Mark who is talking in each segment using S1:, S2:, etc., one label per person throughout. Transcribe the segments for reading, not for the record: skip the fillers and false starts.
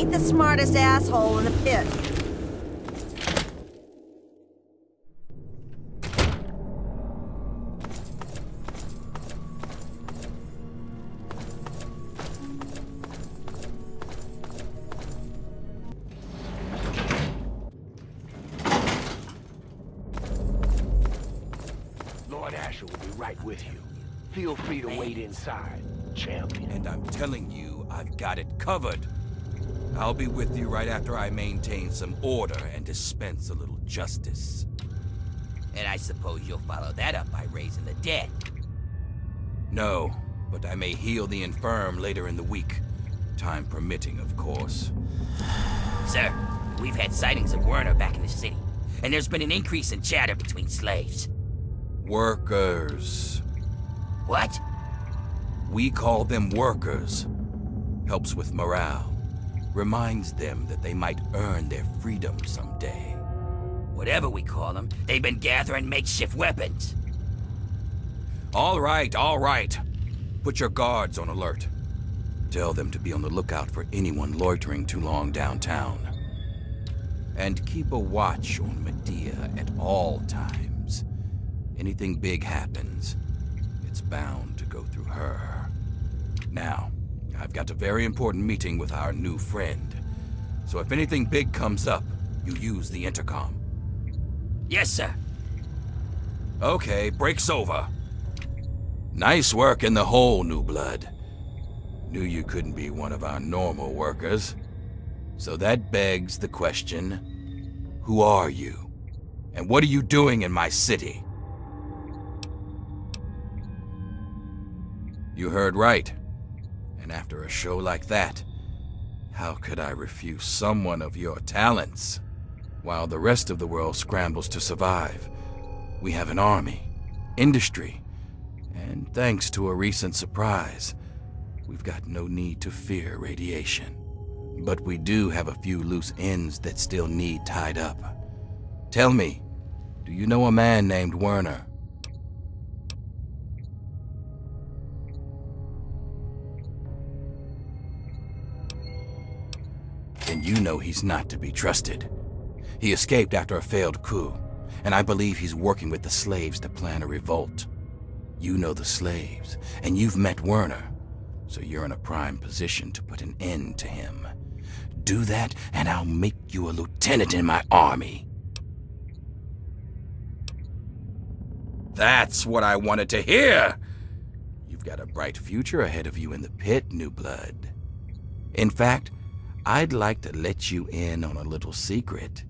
S1: ain't the smartest asshole in the pit.
S2: Lord Ashur will be right with you. Feel free to wait inside, champion.
S3: And I'm telling you, I've got it covered. I'll be with you right after I maintain some order and dispense a little justice.
S4: And I suppose you'll follow that up by raising the dead.
S3: No, but I may heal the infirm later in the week. Time permitting, of course.
S4: Sir, we've had sightings of Werner back in the city, and there's been an increase in chatter between slaves.
S3: Workers.
S4: What?
S3: We call them workers. Helps with morale. Reminds them that they might earn their freedom someday.
S4: Whatever we call them, they've been gathering makeshift weapons.
S3: All right, all right. Put your guards on alert. Tell them to be on the lookout for anyone loitering too long downtown. And keep a watch on Medea at all times. Anything big happens, it's bound to go through her. Now, I've got a very important meeting with our new friend. So if anything big comes up, you use the intercom.
S4: Yes, sir.
S3: Okay, break's over. Nice work in the hole, new blood. Knew you couldn't be one of our normal workers. So that begs the question, who are you? And what are you doing in my city? You heard right. And after a show like that, how could I refuse someone of your talents? While the rest of the world scrambles to survive, we have an army, industry, and thanks to a recent surprise, we've got no need to fear radiation. But we do have a few loose ends that still need tied up. Tell me, do you know a man named Werner? Then you know he's not to be trusted. He escaped after a failed coup, and I believe he's working with the slaves to plan a revolt. You know the slaves, and you've met Werner, so you're in a prime position to put an end to him. Do that, and I'll make you a lieutenant in my army. That's what I wanted to hear! You've got a bright future ahead of you in the pit, new blood. In fact, I'd like to let you in on a little secret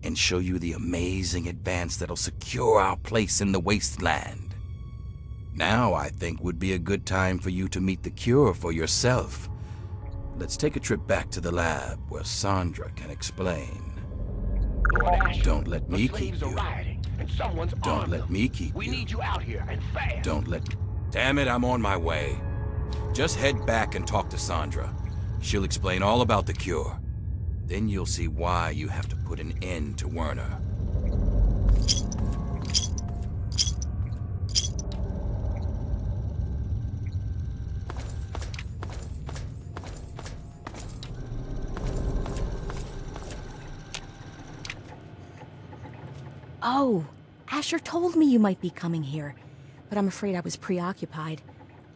S3: and show you the amazing advance that'll secure our place in the wasteland. Now, I think, would be a good time for you to meet the cure for yourself. Let's take a trip back to the lab where Sandra can explain. Don't let me keep you. Don't let me keep you.
S2: We need you out here and fast.
S3: Don't let... Damn it, I'm on my way. Just head back and talk to Sandra. She'll explain all about the cure. Then you'll see why you have to put an end to Werner.
S5: Oh, Ashur told me you might be coming here, but I'm afraid I was preoccupied.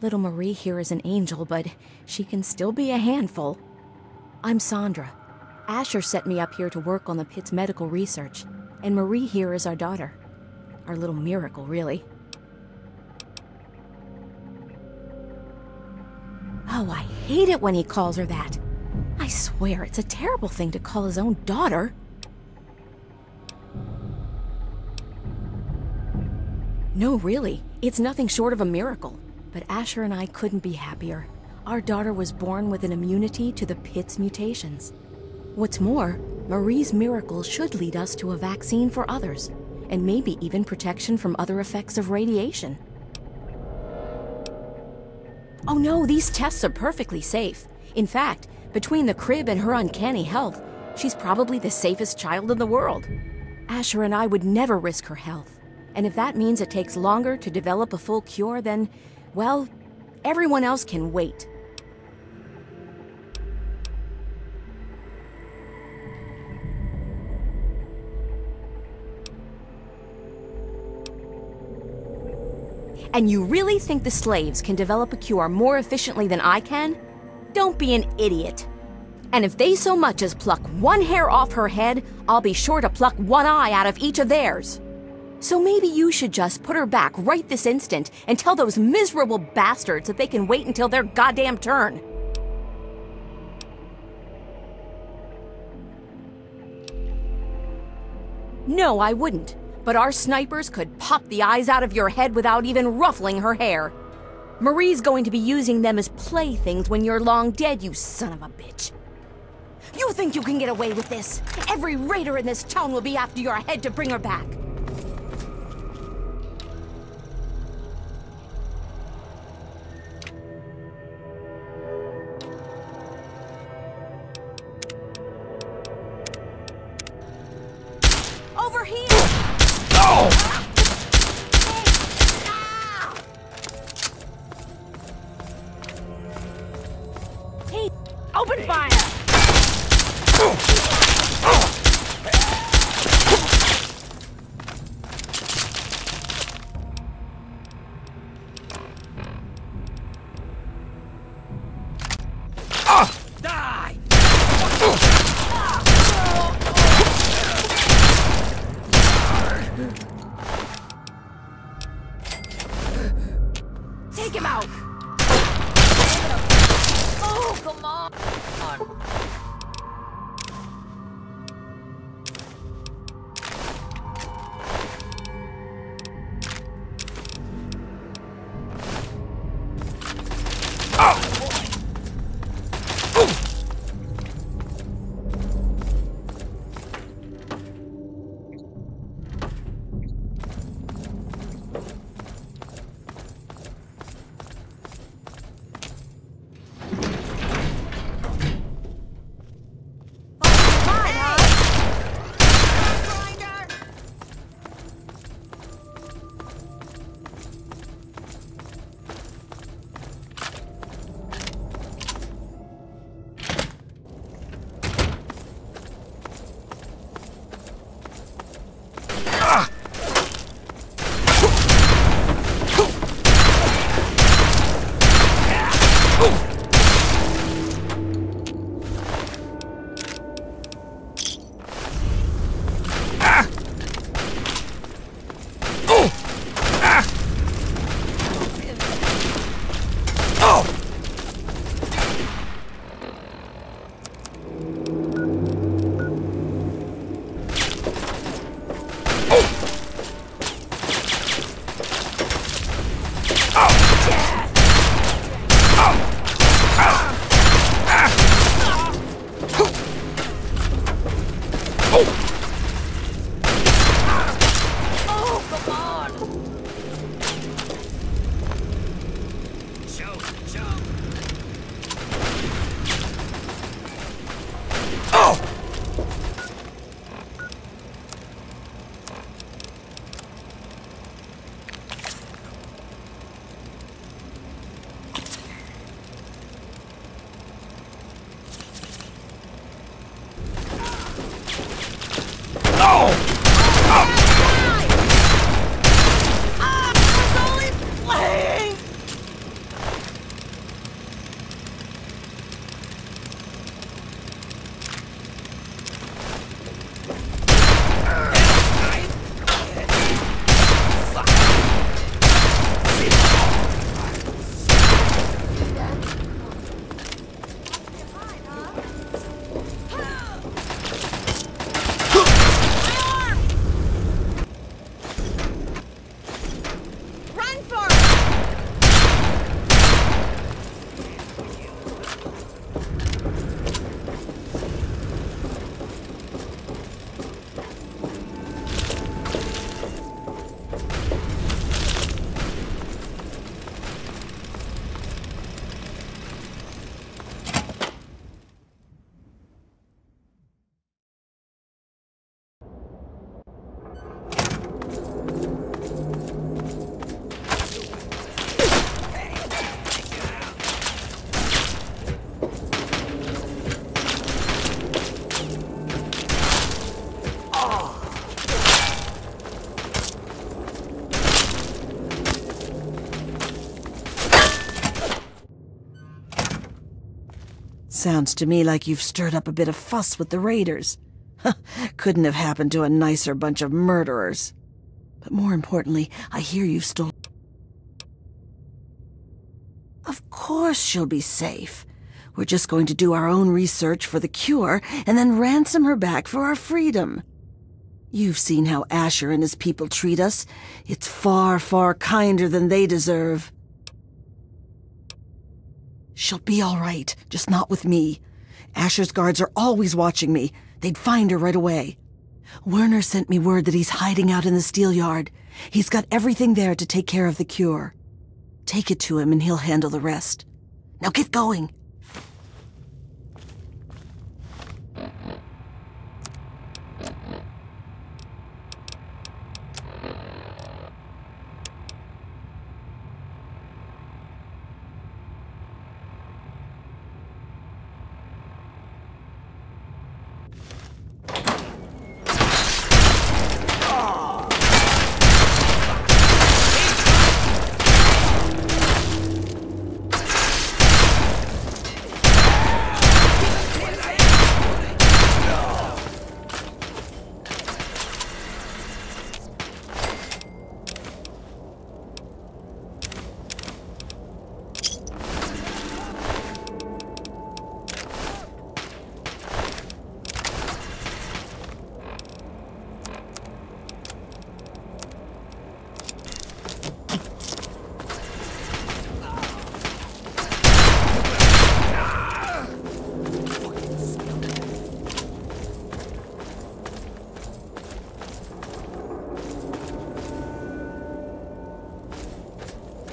S5: Little Marie here is an angel, but she can still be a handful. I'm Sandra. Ashur set me up here to work on the Pitt's medical research, and Marie here is our daughter. Our little miracle, really. Oh, I hate it when he calls her that. I swear, it's a terrible thing to call his own daughter. No, really, it's nothing short of a miracle. But Ashur and I couldn't be happier. Our daughter was born with an immunity to the Pitt's mutations. What's more, Marie's miracle should lead us to a vaccine for others, and maybe even protection from other effects of radiation. Oh no, these tests are perfectly safe. In fact, between the crib and her uncanny health, she's probably the safest child in the world. Ashur and I would never risk her health. And if that means it takes longer to develop a full cure, then, well, everyone else can wait. And you really think the slaves can develop a cure more efficiently than I can? Don't be an idiot. And if they so much as pluck one hair off her head, I'll be sure to pluck one eye out of each of theirs. So maybe you should just put her back right this instant and tell those miserable bastards that they can wait until their goddamn turn. No, I wouldn't. But our snipers could pop the eyes out of your head without even ruffling her hair. Marie's going to be using them as playthings when you're long dead, you son of a bitch. You think you can get away with this? Every raider in this town will be after your head to bring her back. Over here!
S3: Oh!
S5: Hey, open fire!
S4: Die!
S5: Take him out!
S1: Oh, come on!
S6: Sounds to me like you've stirred up a bit of fuss with the raiders. Couldn't have happened to a nicer bunch of murderers. But more importantly, I hear you've stolen... Of course she'll be safe. We're just going to do our own research for the cure and then ransom her back for our freedom. You've seen how Ashur and his people treat us. It's far, far kinder than they deserve. She'll be all right, just not with me. Ashur's guards are always watching me. They'd find her right away. Werner sent me word that he's hiding out in the steelyard. He's got everything there to take care of the cure. Take it to him and he'll handle the rest. Now get going.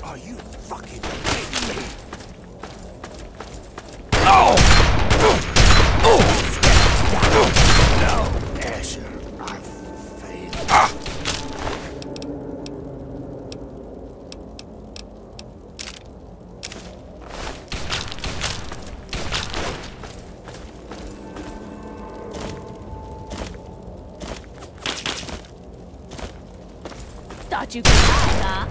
S2: Are you fucking kidding me? No, Ashur, I've failed.
S7: Thought you could hide, huh?